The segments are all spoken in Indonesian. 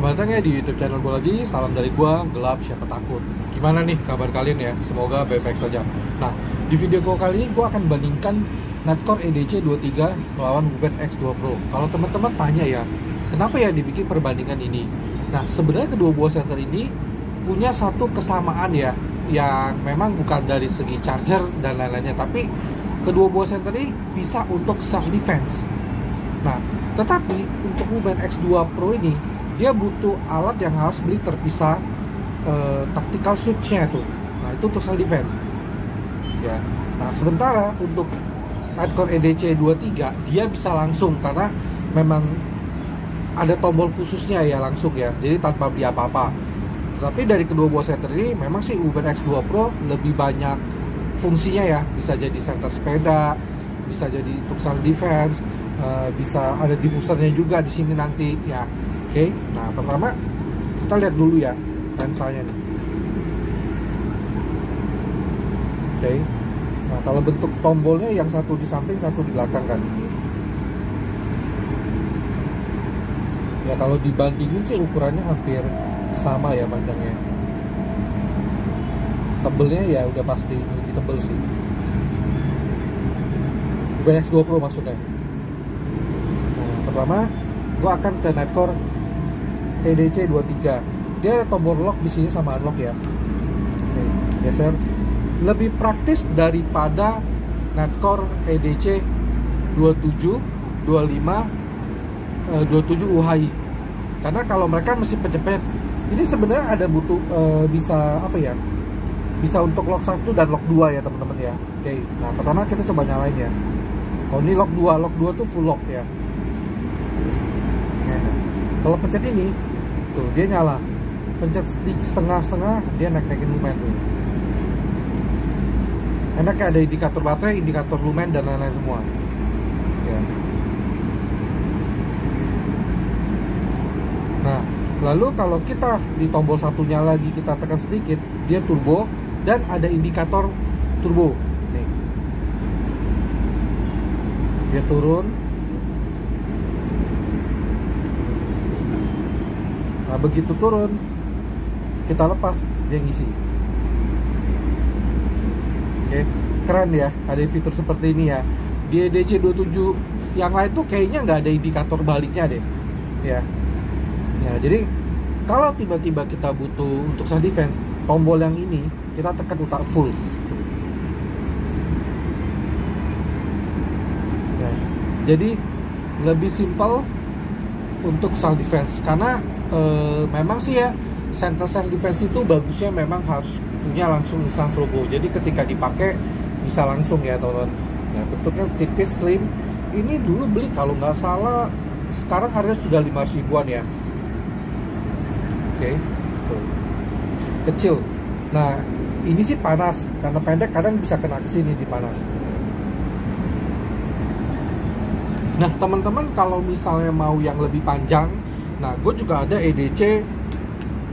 Selamat datang ya di YouTube channel gue lagi. Salam dari gue, gelap siapa takut. Gimana nih kabar kalian ya? Semoga baik-baik saja. Nah, di video gue kali ini gue akan bandingkan Natcore EDC 23 melawan Wuben X2 Pro. Kalau teman-teman tanya ya, kenapa ya dibikin perbandingan ini? Nah, sebenarnya kedua buah senter ini punya satu kesamaan ya, yang memang bukan dari segi charger dan lain-lainnya, tapi kedua buah senter ini bisa untuk self defense. Nah, tetapi untuk Wuben X2 Pro ini dia butuh alat yang harus beli terpisah, tactical switch-nya tuh. Nah, itu untuk self defense. Ya. Nah, sementara untuk Natcore EDC 23 dia bisa langsung karena memang ada tombol khususnya ya langsung ya. Jadi tanpa beli apa-apa. Tetapi dari kedua buah senter ini memang sih Wuben X2 Pro lebih banyak fungsinya ya. Bisa jadi senter sepeda, bisa jadi untuk self defense, bisa ada diffusernya juga di sini nanti ya. Oke, nah pertama kita lihat dulu ya lensanya nih. Oke, nah kalau bentuk tombolnya yang satu di samping, satu di belakang kan. Ya kalau dibandingin sih ukurannya hampir sama ya panjangnya. Tebelnya ya udah pasti lebih tebel sih. Wuben X2 Pro maksudnya. Nah, pertama gua akan ke Natcore EDC 23. Dia ada tombol lock di sini sama unlock ya. Oke, geser. Lebih praktis daripada Natcore EDC 27, 25, 27 UHI. Karena kalau mereka mesti pencepet, ini sebenarnya ada butuh bisa apa ya? Bisa untuk lock 1 dan lock 2 ya teman-teman ya. Oke, nah pertama kita coba nyalain ya. Oh ini lock 2 tuh full lock ya. Nah, kalau pencet ini tuh dia nyala, pencet setengah-setengah dia naik-naikin lumen tuh. Enaknya ada indikator baterai, indikator lumen dan lain-lain semua ya. Nah lalu kalau kita di tombol satunya lagi kita tekan sedikit, dia turbo dan ada indikator turbo nih. Dia turun. Nah begitu turun kita lepas dia ngisi. Oke, keren ya ada fitur seperti ini ya. Di EDC 27 yang lain tuh kayaknya nggak ada indikator baliknya deh ya. Nah jadi kalau tiba-tiba kita butuh untuk self defense, tombol yang ini kita tekan utak full. Nah, jadi lebih simpel untuk self defense karena memang sih ya center self defense itu bagusnya memang harus punya langsung instance logo. Jadi ketika dipakai bisa langsung ya teman-teman. Nah, bentuknya tipis, slim. Ini dulu beli kalau nggak salah sekarang harganya sudah 500 ribuan ya. Oke, tuh. Kecil. Nah ini sih panas karena pendek kadang bisa kena ke sini di panas. Nah teman-teman kalau misalnya mau yang lebih panjang, nah gue juga ada EDC,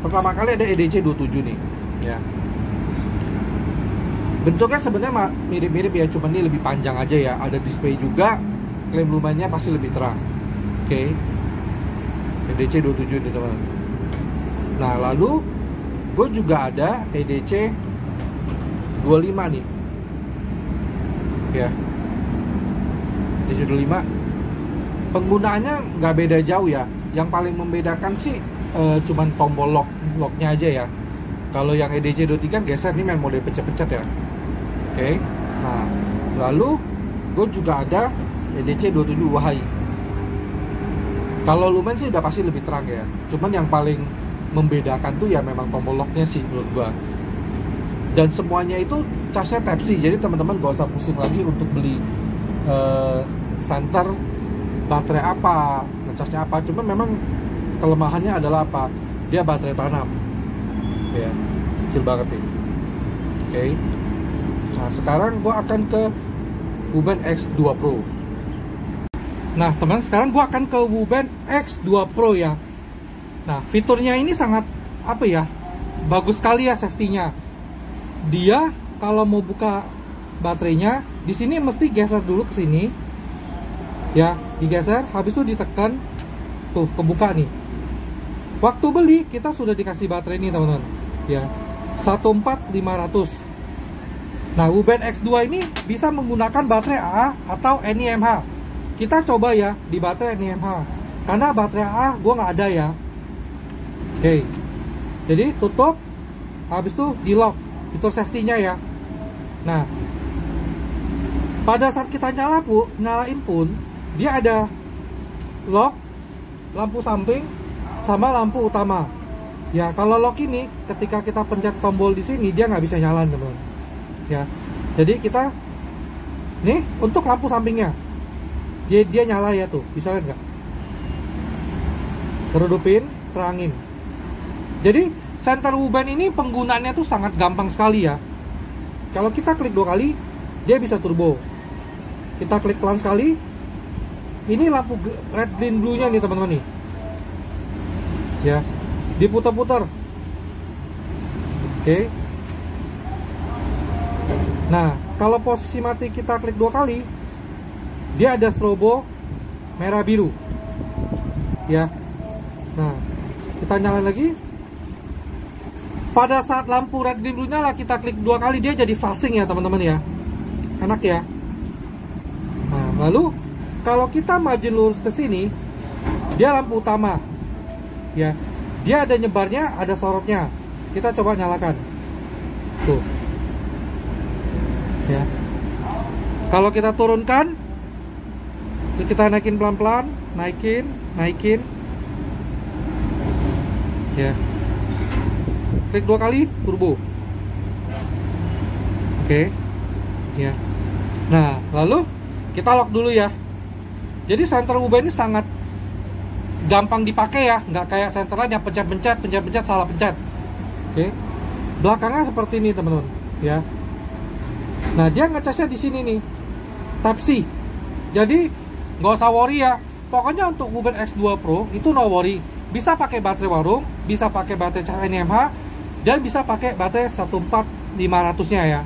pertama kali ada EDC 27 nih ya. Bentuknya sebenarnya mirip-mirip ya, cuman ini lebih panjang aja ya. Ada display juga, klaim lumennya pasti lebih terang. Oke, EDC 27 nih teman. Nah lalu gue juga ada EDC 25 nih ya. EDC 25 penggunaannya nggak beda jauh ya. Yang paling membedakan sih cuman tombol locknya aja ya. Kalau yang EDC 23 geser nih main mode pencet-pencet ya. Oke. Nah lalu gue juga ada EDC 27 UHI. Kalau lumen sih udah pasti lebih terang ya. Cuman yang paling membedakan tuh ya memang tombol locknya sih menurut gua. Dan semuanya itu casnya Type-C, jadi teman-teman gak usah pusing lagi untuk beli center baterai apa, ngecasnya apa. Cuma memang kelemahannya adalah apa? Dia baterai tanam ya, kecil banget nih. Oke. Nah sekarang gua akan ke Wuben X2 Pro. Nah teman, sekarang gua akan ke Wuben X2 Pro ya. Nah, fiturnya ini sangat apa ya? Bagus sekali ya safety-nya. Dia kalau mau buka baterainya, di sini mesti geser dulu ke sini. Ya, digeser, habis itu ditekan tuh kebuka nih. Waktu beli kita sudah dikasih baterai ini teman-teman ya, 14500. Nah UBN X2 ini bisa menggunakan baterai AA atau NiMH. Kita coba ya di baterai NiMH, karena baterai AA gue nggak ada ya. Oke, jadi tutup, habis itu di lock fitur safety-nya ya. Nah pada saat kita nyalain pun dia ada lock, lampu samping, sama lampu utama. Ya kalau lock ini ketika kita pencet tombol di sini dia nggak bisa nyala teman-teman. Ya, jadi kita nih untuk lampu sampingnya dia nyala ya tuh, bisa lihat nggak? Kedupin, terangin. Jadi center UBN ini penggunaannya tuh sangat gampang sekali ya. Kalau kita klik 2 kali dia bisa turbo. Kita klik pelan sekali, ini lampu red green blue nya nih teman-teman nih ya, diputar-putar. Oke. Nah kalau posisi mati kita klik 2 kali dia ada strobo merah biru ya. Nah kita nyalain lagi, pada saat lampu red green blue nyala kita klik 2 kali dia jadi flashing ya teman-teman ya, enak ya. Nah lalu kalau kita maju lurus ke sini dia lampu utama ya, dia ada nyebarnya, ada sorotnya. Kita coba nyalakan tuh ya. Kalau kita turunkan, kita naikin pelan-pelan, naikin ya, klik 2 kali turbo. Oke ya. Nah lalu kita lock dulu ya. Jadi center UBN ini sangat gampang dipakai ya, nggak kayak center lain yang pencet salah pencet. Oke, belakangnya seperti ini teman-teman ya. Nah dia ngecasnya di sini nih, Type C. Jadi nggak usah worry ya. Pokoknya untuk UBN X2 Pro itu no worry. Bisa pakai baterai warung, bisa pakai baterai cahaya NiMH, dan bisa pakai baterai 14500 nya ya.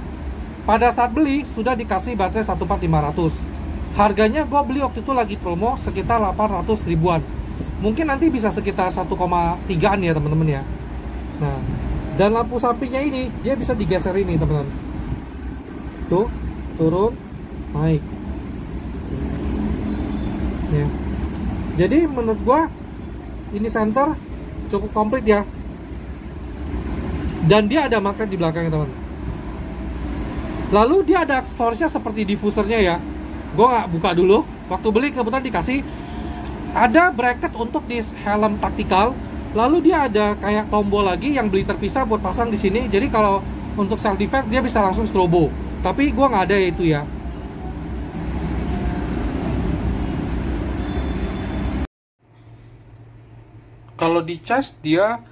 Pada saat beli sudah dikasih baterai 14500. Harganya gue beli waktu itu lagi promo sekitar 800 ribuan. Mungkin nanti bisa sekitar 1,3an ya teman-teman ya. Nah, dan lampu sampingnya ini dia bisa digeser ini teman-teman. Tuh, turun, naik. Ya. Jadi menurut gue ini center cukup komplit ya. Dan dia ada magnet di belakangnya teman. Lalu dia ada aksesorisnya seperti diffusernya ya. Gue nggak buka dulu. Waktu beli kebetulan dikasih ada bracket untuk di helm taktikal. Lalu dia ada kayak tombol lagi yang beli terpisah buat pasang di sini. Jadi kalau untuk self defense dia bisa langsung strobo. Tapi gue nggak ada itu ya. Kalau di cas dia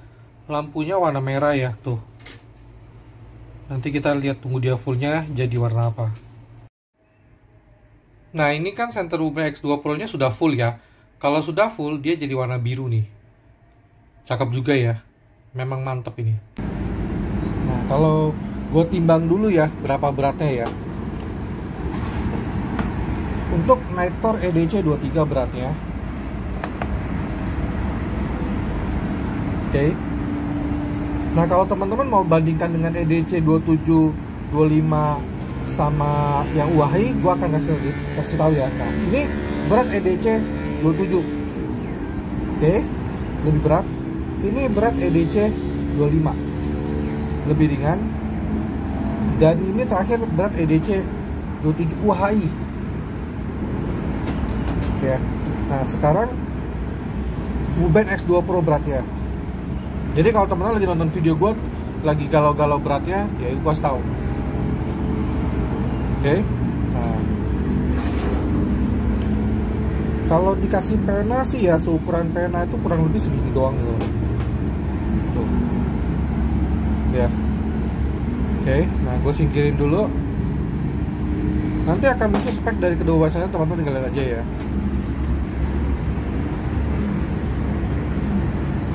lampunya warna merah ya tuh. Nanti kita lihat tunggu dia fullnya jadi warna apa. Nah ini kan center UBN X2 Pro nya sudah full ya. Kalau sudah full dia jadi warna biru nih. Cakep juga ya. Memang mantep ini. Nah kalau gue timbang dulu ya berapa beratnya ya. Untuk Nitecore EDC 23 beratnya. Oke. Nah kalau teman-teman mau bandingkan dengan EDC 27, 25 sama yang UAHI, gua akan kasih tahu ya. Nah ini berat EDC 27. Oke, lebih berat. Ini berat EDC 25, lebih ringan. Dan ini terakhir berat EDC 27 UAHI. Oke. Nah sekarang UBN X2 Pro beratnya. Jadi kalau teman-teman lagi nonton video gue lagi galau-galau beratnya, ya gue kasih tahu. Oke. Nah, kalau dikasih pena sih ya seukuran pena itu kurang lebih segini doang gitu. Tuh. Ya. Oke. Nah gue singkirin dulu. Nanti akan muncul spek dari kedua bahasanya, teman-teman tinggal lihat aja ya.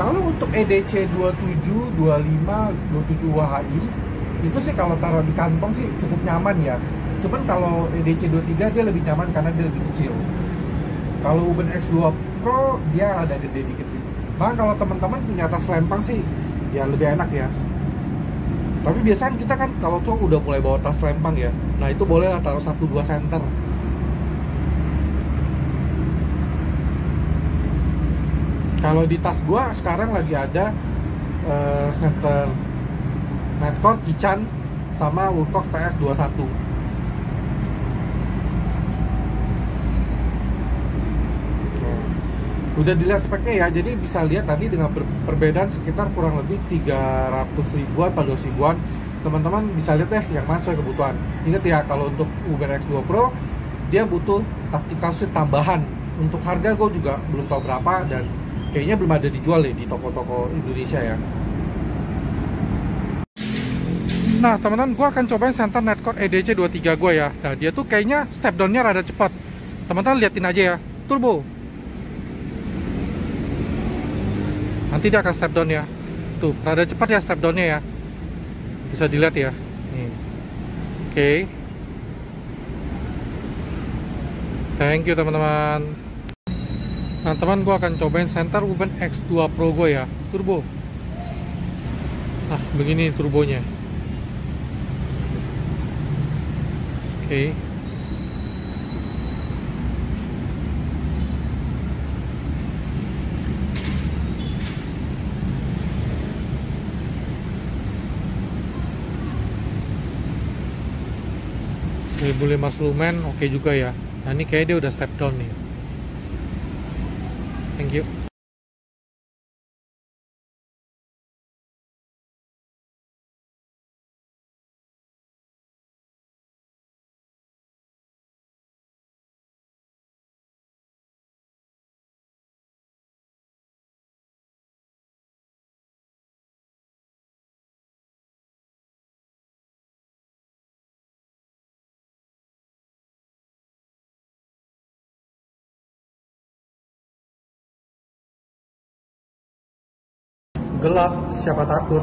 Kalau untuk EDC 27, 25, 27 WHI itu sih kalau taruh di kantong sih cukup nyaman ya. Cuman kalau EDC 23 dia lebih nyaman karena dia lebih kecil. Kalau UBN X2 Pro dia ada gede dikit sih. Nah, kalau teman-teman punya tas lempang sih ya lebih enak ya. Tapi biasanya kita kan kalau cowok udah mulai bawa tas lempang ya, nah itu boleh lah taruh 1-2 center. Kalau di tas gua sekarang lagi ada center Netcore Kichan sama Wulcox TS21. Udah dilihat speknya ya, jadi bisa lihat tadi dengan perbedaan sekitar kurang lebih 300 ribuan atau 200 ribuan. Teman-teman bisa lihat deh yang mana sesuai kebutuhan. Ingat ya, kalau untuk Uber X2 Pro dia butuh tactical suit tambahan. Untuk harga gue juga belum tahu berapa, dan kayaknya belum ada dijual di toko-toko Indonesia ya. Nah teman-teman, gue akan cobain center Netcore EDC 23 gue ya. Nah dia tuh kayaknya step down-nya rada cepat. Teman-teman liatin aja ya, turbo. Nanti dia akan step down ya. Tuh, rada cepat ya step down-nya ya. Bisa dilihat ya. Nih. Oke. Thank you teman-teman. Nah teman, gue akan cobain center Uber X2 Pro gue ya, turbo. Nah begini turbonya. Oke. $1.500 lumen, oke juga ya. Nah ini kayaknya dia udah step down nih. Thank you. Gelap, siapa takut?